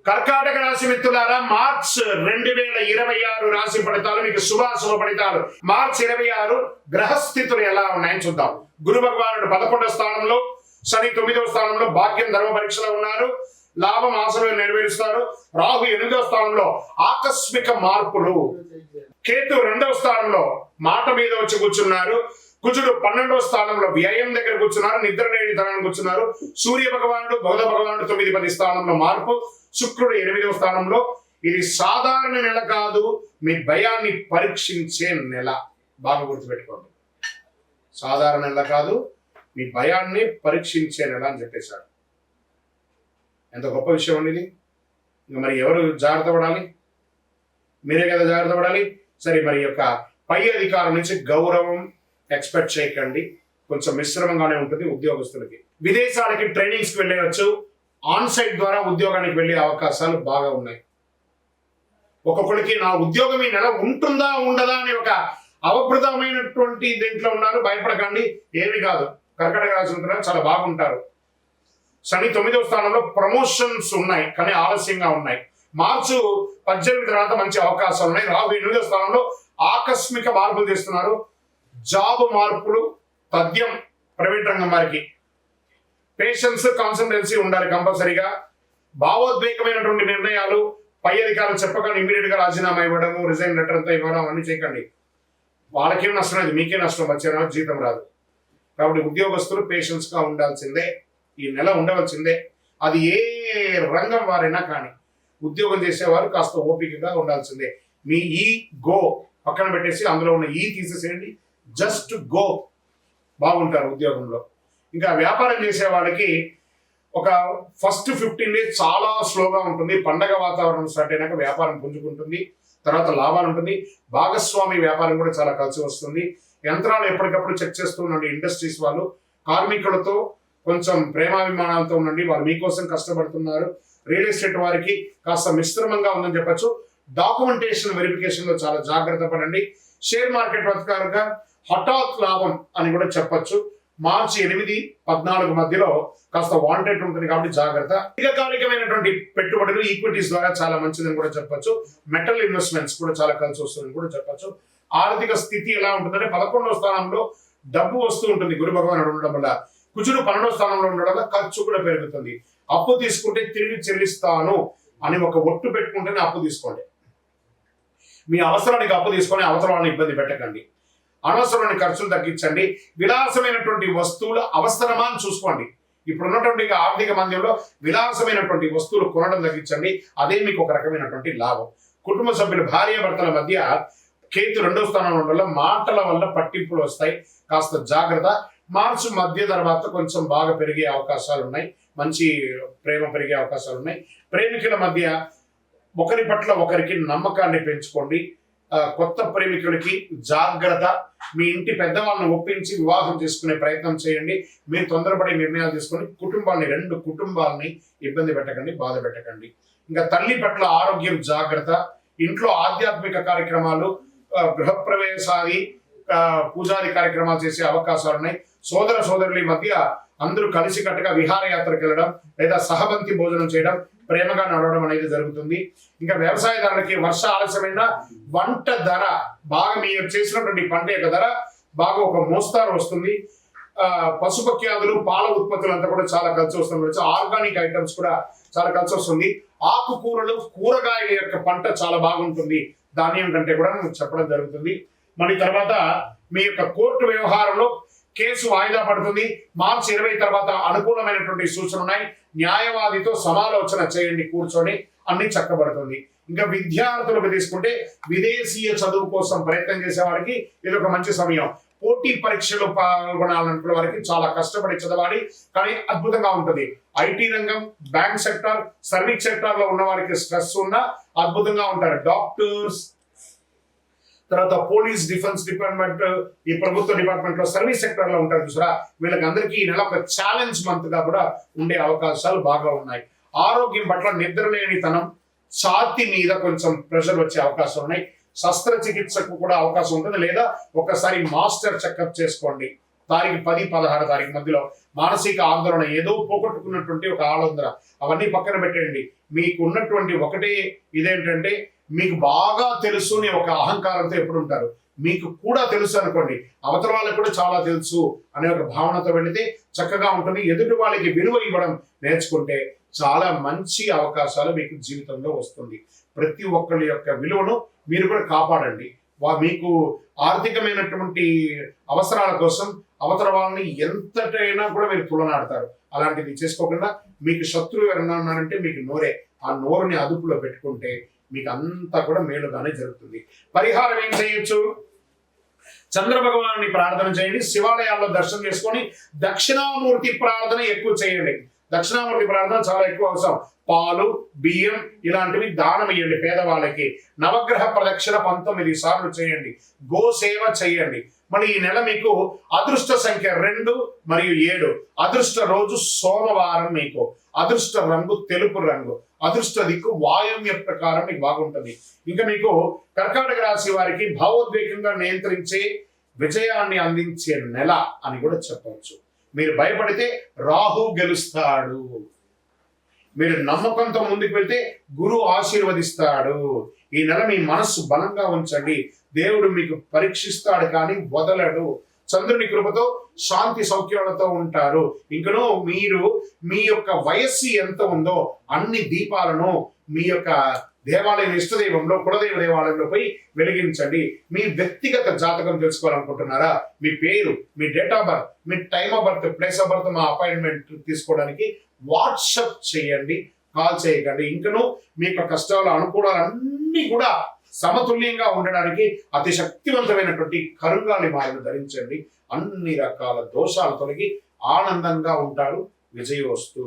కర్కాటక రాశి మిత్రులారా, మార్చ్ 2026 రాశి ఫలితాలు మీకు శుభాశుభ ఫలితాలు. మార్చ్ 26 గ్రహస్థితులు ఎలా ఉన్నాయని చూద్దాం. గురు భగవానుడు 11వ స్థానంలో, శని 9వ స్థానంలో భాగ్యం ధర్మ పరీక్షలో ఉన్నారు. లాభం ఆశలు నెరవేరుస్తారు. రాహు 8వ స్థానంలో ఆకస్మిక మార్పులు. కేతు 2వ స్థానంలో మాట మీద వచ్చి కూర్చున్నారు. కుజుడు 12వ స్థానంలో వ్యయం దగ్గర కూర్చున్నారు. నిద్ర లేని ధనాన్ని కూర్చున్నారు. సూర్య భగవానుడు బుధ భగవానుడు 9-10 స్థానంలో మార్పు. శుక్రుడు 8వ స్థానంలో. ఇది సాధారణ నెల కాదు, మీ భయాన్ని పరీక్షించే నెల. బాగా గుర్తుపెట్టుకోండి, సాధారణ నెల కాదు, మీ భయాన్ని పరీక్షించే నెల అని చెప్పేశాడు. ఎంత గొప్ప విషయం అండి ఇది. ఇంకా మరి ఎవరు జాగ్రత్త పడాలి? మీరే కదా జాగ్రత్త పడాలి. సరే, మరి యొక్క పై అధికారం నుంచి గౌరవం ఎక్స్పెక్ట్ చేయకండి. కొంచెం మిశ్రమంగానే ఉంటుంది ఉద్యోగస్తులకి. విదేశాలకి ట్రైనింగ్స్కి వెళ్ళవచ్చు. ఆన్ సైట్ ద్వారా ఉద్యోగానికి వెళ్ళే అవకాశాలు బాగా ఉన్నాయి. ఒక్కొక్కరికి నా ఉద్యోగం ఈ నెల ఉంటుందా ఉండదా అని ఒక అవప్రదమైనటువంటి దీంట్లో ఉన్నారు. భయపడకండి, ఏమి కాదు. కర్కాటక రాశి ఉంటారు, చాలా బాగుంటారు. శని 9వ స్థానంలో ప్రమోషన్స్ ఉన్నాయి, కానీ ఆలస్యంగా ఉన్నాయి. మార్చు 18 తర్వాత మంచి అవకాశాలు ఉన్నాయి. రాహు 8వ స్థానంలో ఆకస్మిక మార్పులు చేస్తున్నారు. జాబ్ మార్పులు తథ్యం. ప్రైవేట్ రంగం వారికి పేషెన్స్, కాన్సంట్రెన్సీ ఉండాలి కంపల్సరీగా. భావోద్వేగమైనటువంటి నిర్ణయాలు పై అధికారులు చెప్పకుండా ఇమీడియట్ గా రాజీనామా ఇవ్వడము, రిజైన్ లెటర్ అంతా ఇవ్వడం అన్ని చేయకండి. వాళ్ళకేం నష్టం లేదు, మీకే నష్టం. వచ్చే నెల జీతం రాదు. కాబట్టి ఉద్యోగస్తులు పేషెన్స్ గా ఉండాల్సిందే. ఈ నెల ఉండవలసిందే. అది ఏ రంగం వారైనా కానీ ఉద్యోగం చేసేవారు కాస్త ఓపికగా ఉండాల్సిందే. మీ ఈ గో పక్కన పెట్టేసి అందులో ఉన్న ఈ తీసేసేయండి. జస్ట్ గో, బాగుంటారు ఉద్యోగంలో. ఇంకా వ్యాపారం చేసే వాళ్ళకి ఒక ఫస్ట్ 15 days చాలా స్లోగా ఉంటుంది. పండగ వాతావరణం స్టార్ట్ అయినాక వ్యాపారం పుంజుకుంటుంది. తర్వాత లాభాలు ఉంటుంది. భాగస్వామి వ్యాపారం కూడా చాలా కలిసి వస్తుంది. యంత్రాలు ఎప్పటికప్పుడు చెక్ చేస్తూ ఉండండి. ఇండస్ట్రీస్ వాళ్ళు కార్మికులతో కొంచెం ప్రేమాభిమానాలతో ఉండండి. వాళ్ళు మీకోసం కష్టపడుతున్నారు. రియల్ ఎస్టేట్ వారికి కాస్త మిశ్రమంగా ఉందని చెప్పచ్చు. డాక్యుమెంటేషన్ వెరిఫికేషన్ లో చాలా జాగ్రత్త పడండి. షేర్ మార్కెట్ వర్తకారుగా హఠాత్ లాభం అని కూడా చెప్పచ్చు. మార్చి 8-14 మధ్యలో కాస్త వాంటెడ్ ఉంటుంది కాబట్టి జాగ్రత్త. దీర్ఘకాలికమైనటువంటి పెట్టుబడులు ఈక్విటీస్ ద్వారా చాలా మంచిదని కూడా చెప్పచ్చు. మెటల్ ఇన్వెస్ట్మెంట్స్ కూడా చాలా కలిసి వస్తుందని కూడా చెప్పచ్చు. ఆర్థిక స్థితి ఎలా ఉంటుందంటే 11వ స్థానంలో డబ్బు వస్తూ ఉంటుంది గురు భగవానుడు ఉండడం వల్ల. కుజుడు 12వ స్థానంలో ఉండడం వల్ల ఖర్చు కూడా పెరుగుతుంది. అప్పు తీసుకుంటే తిరిగి చెల్లిస్తాను అని ఒక ఒట్టు పెట్టుకుంటేనే అప్పు తీసుకోండి. మీ అవసరానికి అప్పు తీసుకొని అవసరాలను ఇబ్బంది పెట్టకండి. అనవసరమైన ఖర్చులు తగ్గించండి. విలాసమైనటువంటి వస్తువులు అవసరమా అని చూసుకోండి. ఇప్పుడు ఉన్నటువంటి ఆర్థిక మంద్యంలో విలాసమైనటువంటి వస్తువులు కొనడం తగ్గించండి. అదే మీకు ఒక రకమైనటువంటి లాభం. కుటుంబ సభ్యులు భార్యాభర్తల మధ్య కేతు 2వ స్థానంలో ఉండడం వల్ల మాటల వల్ల పట్టింపులు వస్తాయి. కాస్త జాగ్రత్త. మార్చి మధ్య తర్వాత కొంచెం బాగా పెరిగే అవకాశాలు ఉన్నాయి. మంచి ప్రేమ పెరిగే అవకాశాలు ఉన్నాయి. ప్రేమికుల మధ్య ఒకరి పట్ల ఒకరికి నమ్మకాన్ని పెంచుకోండి. కొత్త ప్రేమికులకి జాగ్రత్త. మీ ఇంటి పెద్దవాళ్ళని ఒప్పించి వివాహం చేసుకునే ప్రయత్నం చేయండి. మీరు తొందరపడి నిర్ణయాలు తీసుకొని రెండు కుటుంబాలని ఇబ్బంది పెట్టకండి, బాధ పెట్టకండి. ఇంకా తల్లి పట్ల ఆరోగ్యం జాగ్రత్త. ఇంట్లో ఆధ్యాత్మిక కార్యక్రమాలు, గృహప్రవేశాది, పూజాది కార్యక్రమాలు చేసే అవకాశాలు ఉన్నాయి. సోదర సోదరుల మధ్య అందరూ కలిసికట్టుగా విహారయాత్రకు వెళ్ళడం లేదా సహబంతి భోజనం చేయడం, ప్రేమగా నడవడం అనేది జరుగుతుంది. ఇంకా వ్యవసాయదారులకి వర్ష ఆలస్యమైన వంట ధర బాగా, మీరు చేసినటువంటి పంట యొక్క ధర బాగా ఒక మోస్తారు వస్తుంది. పశుపక్ష్యాదులు, పాల ఉత్పత్తులు అంతా కూడా చాలా కలిసి వస్తుంది. ఆర్గానిక్ ఐటమ్స్ కూడా చాలా కలిసి వస్తుంది. ఆకుకూరలు, కూరగాయల యొక్క పంట చాలా బాగుంటుంది. ధాన్యం కంటే కూడా చెప్పడం జరుగుతుంది. మరి తర్వాత మీ యొక్క కోర్టు వ్యవహారంలో కేసు వాయిదా పడుతుంది. మార్చి 20 తర్వాత అనుకూలమైనటువంటి సూచనలు ఉన్నాయి. న్యాయవాదితో సమాలోచన చేయండి, కూర్చొని అన్ని చక్కబడుతుంది. ఇంకా విద్యార్థులకు తీసుకుంటే విదేశీయ చదువు కోసం ప్రయత్నం చేసే వారికి ఇది ఒక మంచి సమయం. పోటీ పరీక్షలు పాల్గొనాలనుకునే వారికి చాలా కష్టపడి చదవాలి, కానీ అద్భుతంగా ఉంటుంది. ఐటీ రంగం, బ్యాంక్ సెక్టార్, సర్వీస్ సెక్టార్ లో ఉన్న వారికి స్ట్రెస్ ఉన్నా అద్భుతంగా ఉంటారు. డాక్టర్స్, తర్వాత పోలీస్, డిఫెన్స్ డిపార్ట్మెంట్, ఈ ప్రభుత్వ డిపార్ట్మెంట్ లో సర్వీస్ సెక్టర్ లో ఉంటారు చూసారా, వీళ్ళకి అందరికీ ఈ నెల ఒక ఛాలెంజ్ మంత్ గా కూడా ఉండే అవకాశాలు బాగా ఉన్నాయి. ఆరోగ్యం పట్ల నిద్రలేనితనం, ఛాతి మీద కొంచెం ప్రెషర్ వచ్చే అవకాశాలు ఉన్నాయి. శస్త్రచికిత్సకు కూడా అవకాశం ఉంటుంది, లేదా ఒకసారి మాస్టర్ చెకప్ చేసుకోండి. తారీఖు 10, 16 తారీఖు మధ్యలో మానసిక ఆందోళన, ఏదో పోగొట్టుకున్నటువంటి ఒక ఆలోచన, అవన్నీ పక్కన పెట్టండి. మీకు ఉన్నటువంటి ఒకటే ఇదేంటంటే, మీకు బాగా తెలుసు అనే ఒక అహంకారంతో ఎప్పుడు ఉంటారు. మీకు కూడా తెలుసు అనుకోండి, అవతల వాళ్ళకి కూడా చాలా తెలుసు అనే ఒక భావనతో వెళితే చక్కగా ఉంటుంది. ఎదుటి వాళ్ళకి విలువ ఇవ్వడం నేర్చుకుంటే చాలా మంచి అవకాశాలు మీకు జీవితంలో వస్తుంది. ప్రతి ఒక్కళ్ళ యొక్క విలువను మీరు కూడా కాపాడండి. మీకు ఆర్థికమైనటువంటి అవసరాల కోసం అవతల వాళ్ళని ఎంతటైనా కూడా మీరు తులనాడతారు. అలాంటిది చేసుకోకుండా, మీకు శత్రువు ఎవరన్నా ఉన్నారంటే మీకు నోరే, ఆ నోరుని అదుపులో పెట్టుకుంటే మీకు అంతా కూడా మేలుగానే జరుగుతుంది. పరిహారం ఏం చేయొచ్చు? చంద్ర భగవాను ప్రార్థన చేయండి, శివాలయాల్లో దర్శనం చేసుకొని దక్షిణామూర్తి ప్రార్థన ఎక్కువ చేయండి. దక్షిణామూర్తి ప్రార్థన చాలా ఎక్కువ అవసరం. పాలు, బియ్యం ఇలాంటివి దానం ఇవ్వండి పేదవాళ్ళకి. నవగ్రహ ప్రదక్షిణ 19 సార్లు చేయండి. గోసేవ చేయండి. మరి ఈ నెల మీకు అదృష్ట సంఖ్య 2 మరియు 7. అదృష్ట రోజు సోమవారం. మీకు అదృష్ట రంగు తెలుపు రంగు. అదృష్ట దిక్కు వాయువ్య ప్రకారం మీకు బాగుంటుంది. ఇంకా మీకు కర్కాటక రాశి వారికి భావోద్వేగంగా నియంత్రించే, విజయాన్ని అందించే నెల అని కూడా చెప్పవచ్చు. మీరు భయపడితే రాహు గెలుస్తాడు. మీరు నమ్మకంతో ముందుకు వెళ్తే గురువు ఆశీర్వదిస్తాడు. ఈ నెల మీ మనస్సు బలంగా ఉంచండి. దేవుడు మీకు పరీక్షిస్తాడు కానీ వదలడు. చంద్రుని కృపతో శాంతి సౌఖ్యాలతో ఉంటారు. ఇంకను మీరు మీ యొక్క వయస్సు ఎంత ఉందో అన్ని దీపాలను మీ యొక్క దేవాలయం, ఇష్టదైవంలో, కులదైవ దేవాలయంలో పోయి వెలిగించండి. మీ వ్యక్తిగత జాతకం తెలుసుకోవాలనుకుంటున్నారా? మీ పేరు, మీ డేట్ ఆఫ్ బర్త్, మీ time of birth, place of birth, మా అపాయింట్మెంట్ తీసుకోవడానికి వాట్సాప్ చేయండి, కాల్ చేయకండి. ఇంకను మీ యొక్క కష్టాలు, అనుకూలాలన్నీ కూడా సమతుల్యంగా ఉండడానికి అతి శక్తివంతమైనటువంటి కరుంగాలి మాలను ధరించండి. అన్ని రకాల దోషాలు తొలగి ఆనందంగా ఉంటారు. విజయోస్తు.